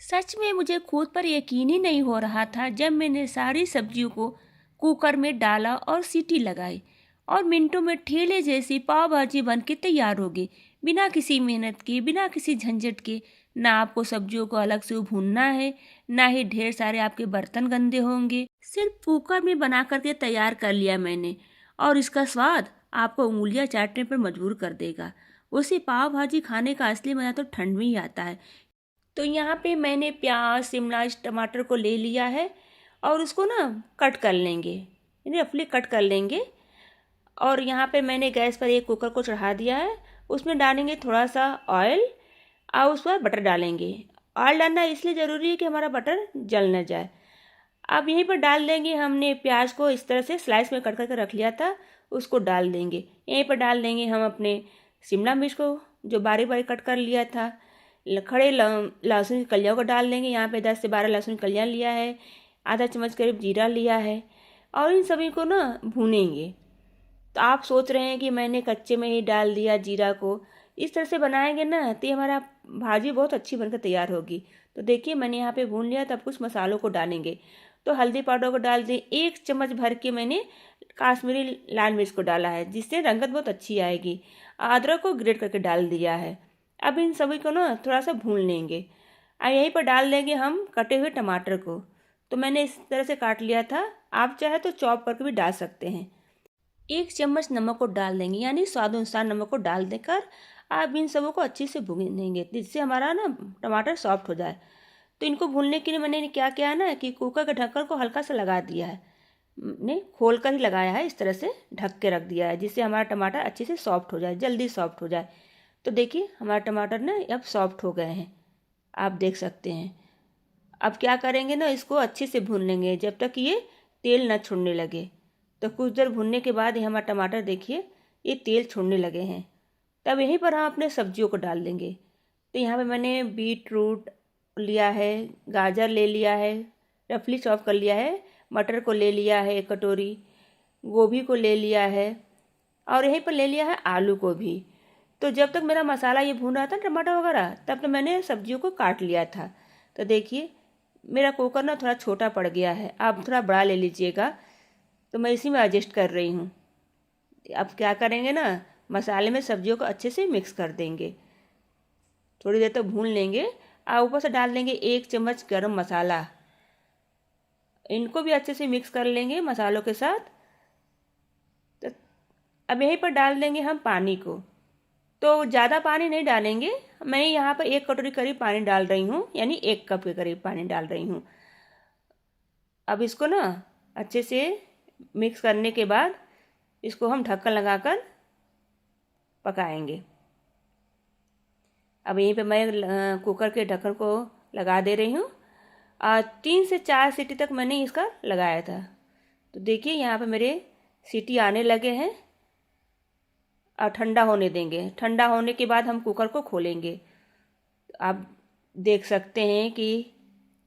सच में मुझे खुद पर यकीन ही नहीं हो रहा था जब मैंने सारी सब्जियों को कुकर में डाला और सीटी लगाई और मिनटों में ठेले जैसी पाव भाजी बन के तैयार हो गई, बिना किसी मेहनत के, बिना किसी झंझट के। ना आपको सब्जियों को अलग से भूनना है, ना ही ढेर सारे आपके बर्तन गंदे होंगे। सिर्फ कुकर में बना करके तैयार कर लिया मैंने, और इसका स्वाद आपको उंगलियां चाटने पर मजबूर कर देगा। उसी पाव भाजी खाने का असली मजा तो ठंड में ही आता है। तो यहाँ पे मैंने प्याज, शिमला मिर्च, टमाटर को ले लिया है और उसको ना कट कर लेंगे, यानी रफली कट कर लेंगे। और यहाँ पे मैंने गैस पर एक कुकर को चढ़ा दिया है, उसमें डालेंगे थोड़ा सा ऑयल और उस पर बटर डालेंगे। ऑयल डालना इसलिए ज़रूरी है कि हमारा बटर जल न जाए। अब यहीं पर डाल देंगे, हमने प्याज को इस तरह से स्लाइस में कट करके रख लिया था, उसको डाल देंगे। यहीं पर डाल देंगे हम अपने शिमला मिर्च को जो बारीक बारीक कट कर लिया था। खड़े लहसुन की कलियों को डाल देंगे। यहाँ पे 10 से 12 लहसुन की कलियाँ लिया है, आधा चम्मच करीब जीरा लिया है और इन सभी को ना भूनेंगे। तो आप सोच रहे हैं कि मैंने कच्चे में ही डाल दिया जीरा को। इस तरह से बनाएंगे ना तो ये हमारा भाजी बहुत अच्छी बनकर तैयार होगी। तो देखिए मैंने यहाँ पे भून लिया, तब कुछ मसालों को डालेंगे। तो हल्दी पाउडर को डाल दें, 1 चम्मच भर के मैंने काश्मीरी लाल मिर्च को डाला है, जिससे रंगत बहुत अच्छी आएगी। अदरक को ग्रेट करके डाल दिया है। अब इन सभी को ना थोड़ा सा भून लेंगे और यहीं पर डाल देंगे हम कटे हुए टमाटर को। तो मैंने इस तरह से काट लिया था, आप चाहे तो चॉप करके भी डाल सकते हैं। 1 चम्मच नमक को डाल देंगे, यानी स्वादानुसार नमक को डाल देकर आप इन सबों को अच्छे से भूनेंगे, जिससे हमारा ना टमाटर सॉफ्ट हो जाए। तो इनको भूनने के लिए मैंने क्या किया है ना कि कुकर के ढक्कन को हल्का सा लगा दिया है, ने खोल कर ही लगाया है, इस तरह से ढक के रख दिया है, जिससे हमारा टमाटर अच्छे से सॉफ्ट हो जाए, जल्दी सॉफ्ट हो जाए। तो देखिए हमारा टमाटर ना अब सॉफ्ट हो गए हैं, आप देख सकते हैं। अब क्या करेंगे ना, इसको अच्छे से भून लेंगे जब तक ये तेल न छोड़ने लगे। तो कुछ देर भूनने के बाद ही हमारा टमाटर देखिए ये तेल छोड़ने लगे हैं। तब यहीं पर हम अपने सब्जियों को डाल देंगे। तो यहाँ पे मैंने बीट रूट लिया है, गाजर ले लिया है, रफली चॉप कर लिया है, मटर को ले लिया है 1 कटोरी, गोभी को ले लिया है और यहीं पर ले लिया है आलू को भी। तो जब तक मेरा मसाला ये भून रहा था टमाटर वगैरह, तब तक मैंने सब्जियों को काट लिया था। तो देखिए मेरा कुकर ना थोड़ा छोटा पड़ गया है, आप थोड़ा बड़ा ले लीजिएगा। तो मैं इसी में एडजस्ट कर रही हूँ। अब क्या करेंगे ना, मसाले में सब्जियों को अच्छे से मिक्स कर देंगे, थोड़ी देर तक भून लेंगे और ऊपर से डाल देंगे 1 चम्मच गरम मसाला। इनको भी अच्छे से मिक्स कर लेंगे मसालों के साथ। तो अब यहीं पर डाल देंगे हम पानी को। तो ज़्यादा पानी नहीं डालेंगे, मैं यहाँ पर 1 कटोरी करीब पानी डाल रही हूँ, यानी 1 कप के करीब पानी डाल रही हूँ। अब इसको ना अच्छे से मिक्स करने के बाद इसको हम ढक्कन लगाकर पकाएंगे। अब यहीं पे मैं कुकर के ढक्कन को लगा दे रही हूँ और 3 से 4 सीटी तक मैंने इसका लगाया था। तो देखिए यहाँ पे मेरे सीटी आने लगे हैं और ठंडा होने देंगे। ठंडा होने के बाद हम कुकर को खोलेंगे। आप देख सकते हैं कि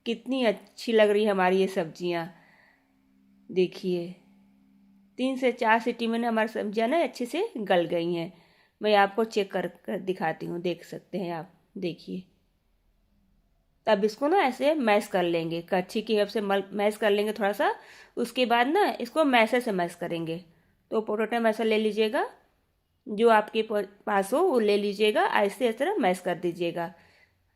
कितनी अच्छी लग रही है हमारी ये सब्जियाँ। देखिए 3 से 4 सीटी में ना हमारी सब्जियाँ ना अच्छे से गल गई हैं। मैं आपको चेक कर दिखाती हूँ, देख सकते हैं आप, देखिए। तब इसको ना ऐसे मैश कर लेंगे, कच्छी की हेल्प से मैश कर लेंगे थोड़ा सा। उसके बाद ना इसको मैशर से मैश करेंगे। तो पोटैटो मैशर ले लीजिएगा, जो आपके पास हो वो ले लीजिएगा, ऐसे इस तरह मैश कर दीजिएगा।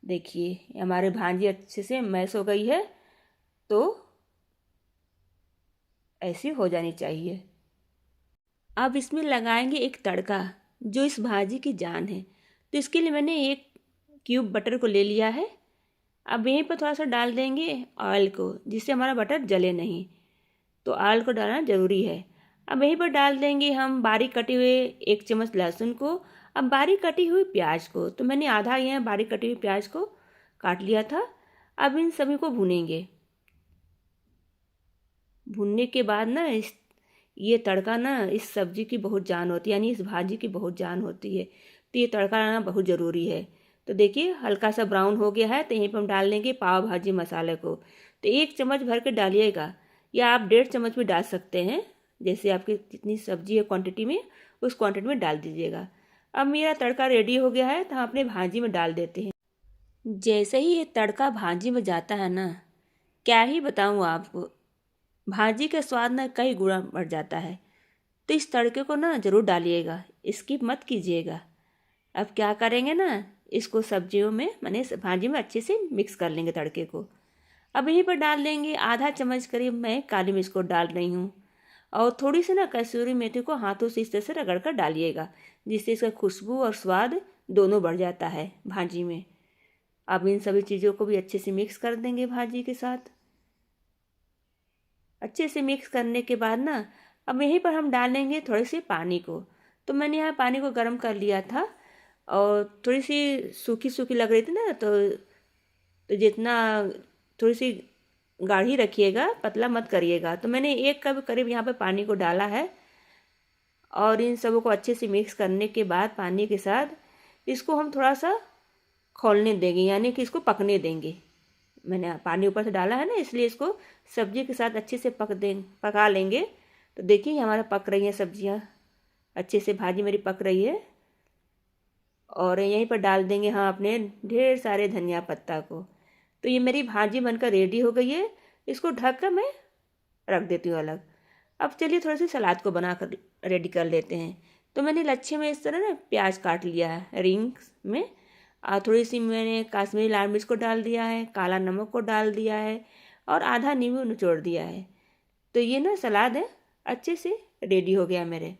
देखिए हमारे भांजी अच्छे से मैश हो गई है, तो ऐसी हो जानी चाहिए। अब इसमें लगाएंगे एक तड़का जो इस भाजी की जान है। तो इसके लिए मैंने 1 क्यूब बटर को ले लिया है। अब यहीं पर थोड़ा सा डाल देंगे ऑयल को, जिससे हमारा बटर जले नहीं। तो ऑयल को डालना ज़रूरी है। अब यहीं पर डाल देंगे हम बारीक कटे हुए 1 चम्मच लहसुन को, अब बारीक कटी हुई प्याज को। तो मैंने आधा यहाँ बारीक कटी हुई प्याज को काट लिया था। अब इन सभी को भूनेंगे। भूनने के बाद ना ये तड़का ना इस सब्जी की बहुत जान होती है, यानी इस भाजी की बहुत जान होती है। तो ये तड़का लाना बहुत ज़रूरी है। तो देखिए हल्का सा ब्राउन हो गया है, तो यहीं पर हम डाल देंगे पाव भाजी मसाले को। तो 1 चम्मच भर के डालिएगा, या आप 1.5 चम्मच भी डाल सकते हैं, जैसे आपकी जितनी सब्जी है क्वांटिटी में, उस क्वांटिटी में डाल दीजिएगा। अब मेरा तड़का रेडी हो गया है, तो हम अपने भाजी में डाल देते हैं। जैसे ही ये तड़का भाजी में जाता है ना, क्या ही बताऊँ आपको, भाजी का स्वाद ना कई गुना बढ़ जाता है। तो इस तड़के को ना ज़रूर डालिएगा, स्किप मत कीजिएगा। अब क्या करेंगे ना, इसको सब्जियों में माने भाजी में अच्छे से मिक्स कर लेंगे तड़के को। अब यहीं पर डाल देंगे आधा चम्मच करीब मैं काली मिर्च को डाल रही हूँ, और थोड़ी सी ना कसूरी मेथी को हाथों से इस तरह से रगड़ कर डालिएगा, जिससे इसका खुशबू और स्वाद दोनों बढ़ जाता है भाजी में। अब इन सभी चीज़ों को भी अच्छे से मिक्स कर देंगे भाजी के साथ। अच्छे से मिक्स करने के बाद ना, अब यहीं पर हम डालेंगे थोड़े से पानी को। तो मैंने यहाँ पानी को गर्म कर लिया था, और थोड़ी सी सूखी सूखी लग रही थी ना, तो जितना थोड़ी सी गाढ़ी रखिएगा, पतला मत करिएगा। तो मैंने 1 कप करीब यहाँ पे पानी को डाला है, और इन सबों को अच्छे से मिक्स करने के बाद पानी के साथ इसको हम थोड़ा सा खौलने देंगे, यानी कि इसको पकने देंगे। मैंने पानी ऊपर से डाला है ना, इसलिए इसको सब्जी के साथ अच्छे से पका लेंगे। तो देखिए हमारा पक रही हैं सब्जियां, अच्छे से भाजी मेरी पक रही है। और यहीं पर डाल देंगे हम अपने ढेर सारे धनिया पत्ता को। तो ये मेरी भाजी बनकर रेडी हो गई है, इसको ढक कर मैं रख देती हूँ अलग। अब चलिए थोड़ी सी सलाद को बना कर रेडी कर लेते हैं। तो मैंने लच्छे में इस तरह ना प्याज काट लिया है रिंग्स में, और थोड़ी सी मैंने काश्मीरी लाल मिर्च को डाल दिया है, काला नमक को डाल दिया है, और आधा नींबू निचोड़ दिया है। तो ये ना सलाद है अच्छे से रेडी हो गया मेरे।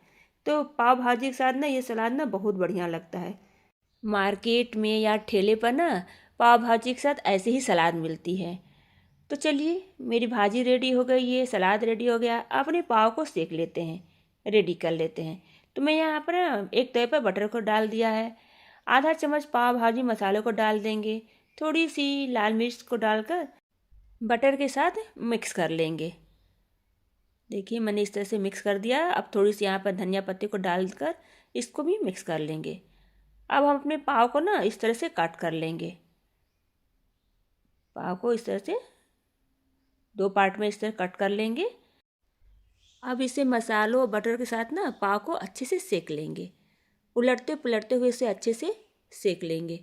तो पाव भाजी के साथ ना ये सलाद ना बहुत बढ़िया लगता है। मार्केट में या ठेले पर ना पाव भाजी के साथ ऐसे ही सलाद मिलती है। तो चलिए मेरी भाजी रेडी हो गई है, सलाद रेडी हो गया। अपने पाव को सेक लेते हैं, रेडी कर लेते हैं। तो मैं यहाँ पर ना एक तवे पर बटर को डाल दिया है, आधा चम्मच पाव भाजी मसाले को डाल देंगे, थोड़ी सी लाल मिर्च को डालकर बटर के साथ मिक्स कर लेंगे। देखिए मैंने इस तरह से मिक्स कर दिया। अब थोड़ी सी यहाँ पर धनिया पत्ती को डालकर इसको भी मिक्स कर लेंगे। अब हम अपने पाव को ना इस तरह से कट कर लेंगे। पाव को इस तरह से 2 पार्ट में इस तरह कट कर लेंगे। अब इसे मसालों और बटर के साथ ना पाव को अच्छे से सेक लेंगे, उलटते पुलटते हुए इसे अच्छे से सेक लेंगे।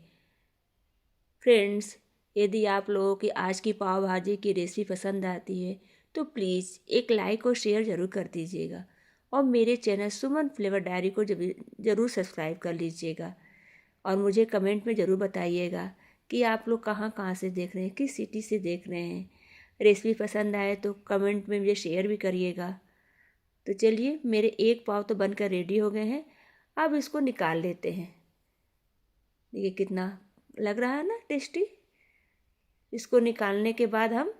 फ्रेंड्स, यदि आप लोगों की आज की पाव भाजी की रेसिपी पसंद आती है तो प्लीज़ एक लाइक और शेयर ज़रूर कर दीजिएगा, और मेरे चैनल सुमन फ्लेवर डायरी को ज़रूर सब्सक्राइब कर लीजिएगा। और मुझे कमेंट में ज़रूर बताइएगा कि आप लोग कहाँ कहाँ से देख रहे हैं, किस सिटी से देख रहे हैं। रेसिपी पसंद आए तो कमेंट में मुझे शेयर भी करिएगा। तो चलिए मेरे एक पाव तो बनकर रेडी हो गए हैं। अब इसको निकाल लेते हैं। देखिए कितना लग रहा है ना टेस्टी। इसको निकालने के बाद हम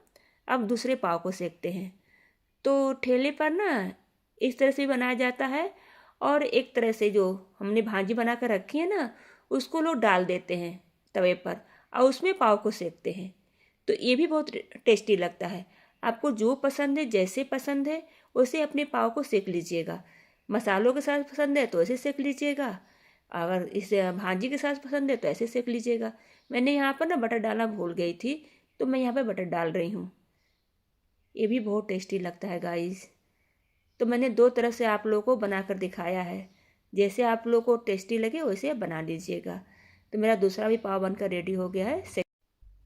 अब दूसरे पाव को सेकते हैं। तो ठेले पर ना इस तरह से बनाया जाता है, और एक तरह से जो हमने भाजी बना कर रखी है ना, उसको लोग डाल देते हैं तवे पर, और उसमें पाव को सेकते हैं। तो ये भी बहुत टेस्टी लगता है। आपको जो पसंद है, जैसे पसंद है वैसे अपने पाव को सेक लीजिएगा। मसालों के साथ पसंद है तो ऐसे सेक लीजिएगा, अगर इसे भाजी के साथ पसंद है तो ऐसे सेक लीजिएगा। मैंने यहाँ पर ना बटर डालना भूल गई थी, तो मैं यहाँ पर बटर डाल रही हूँ। ये भी बहुत टेस्टी लगता है गाइस। तो मैंने 2 तरह से आप लोगों को बनाकर दिखाया है, जैसे आप लोगों को टेस्टी लगे वैसे आप बना लीजिएगा। तो मेरा दूसरा भी पाव बनकर रेडी हो गया है।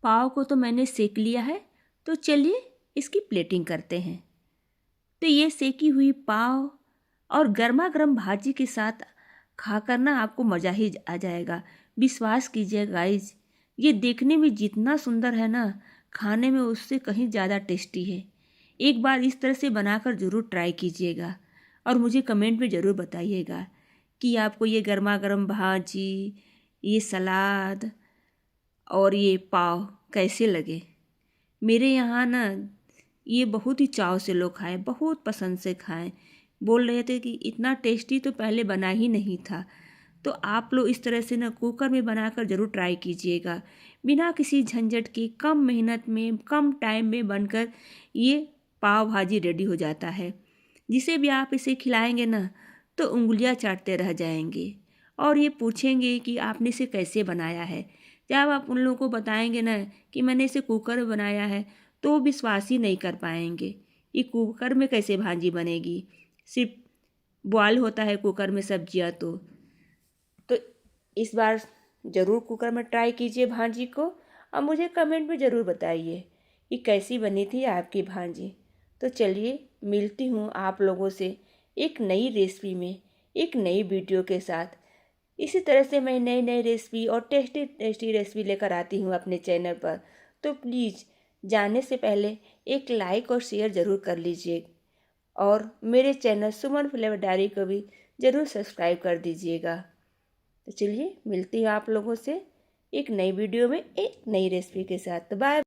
पाव को तो मैंने सेक लिया है, तो चलिए इसकी प्लेटिंग करते हैं। तो ये सेकी हुई पाव और गर्मा गर्म भाजी के साथ खाकर ना आपको मज़ा ही आ जाएगा। विश्वास कीजिए गाइस, ये देखने में जितना सुंदर है ना, खाने में उससे कहीं ज़्यादा टेस्टी है। एक बार इस तरह से बनाकर ज़रूर ट्राई कीजिएगा, और मुझे कमेंट में ज़रूर बताइएगा कि आपको ये गर्मा गर्म भाजी, ये सलाद और ये पाव कैसे लगे। मेरे यहाँ ना ये बहुत ही चाव से लोग खाएं, बहुत पसंद से खाएं। बोल रहे थे कि इतना टेस्टी तो पहले बना ही नहीं था। तो आप लोग इस तरह से ना कुकर में बनाकर ज़रूर ट्राई कीजिएगा। बिना किसी झंझट के, कम मेहनत में, कम टाइम में बनकर ये पाव भाजी रेडी हो जाता है। जिसे भी आप इसे खिलाएंगे ना तो उंगलियां चाटते रह जाएंगे, और ये पूछेंगे कि आपने इसे कैसे बनाया है। जब आप उन लोगों को बताएंगे ना कि मैंने इसे कुकर में बनाया है, तो वो विश्वास ही नहीं कर पाएंगे। ये कुकर में कैसे भाजी बनेगी, सिर्फ बॉयल होता है कुकर में सब्जियां। तो इस बार ज़रूर कुकर में ट्राई कीजिए भाजी को, और मुझे कमेंट में ज़रूर बताइए कि कैसी बनी थी आपकी भांजी। तो चलिए मिलती हूँ आप लोगों से एक नई रेसिपी में, एक नई वीडियो के साथ। इसी तरह से मैं नई नई रेसिपी और टेस्टी टेस्टी रेसिपी लेकर आती हूँ अपने चैनल पर। तो प्लीज़ जाने से पहले एक लाइक और शेयर ज़रूर कर लीजिए और मेरे चैनल सुमन फ्लेवर डायरी को भी ज़रूर सब्सक्राइब कर दीजिएगा। तो चलिए मिलती हूँ आप लोगों से एक नई वीडियो में एक नई रेसिपी के साथ। तो बाय।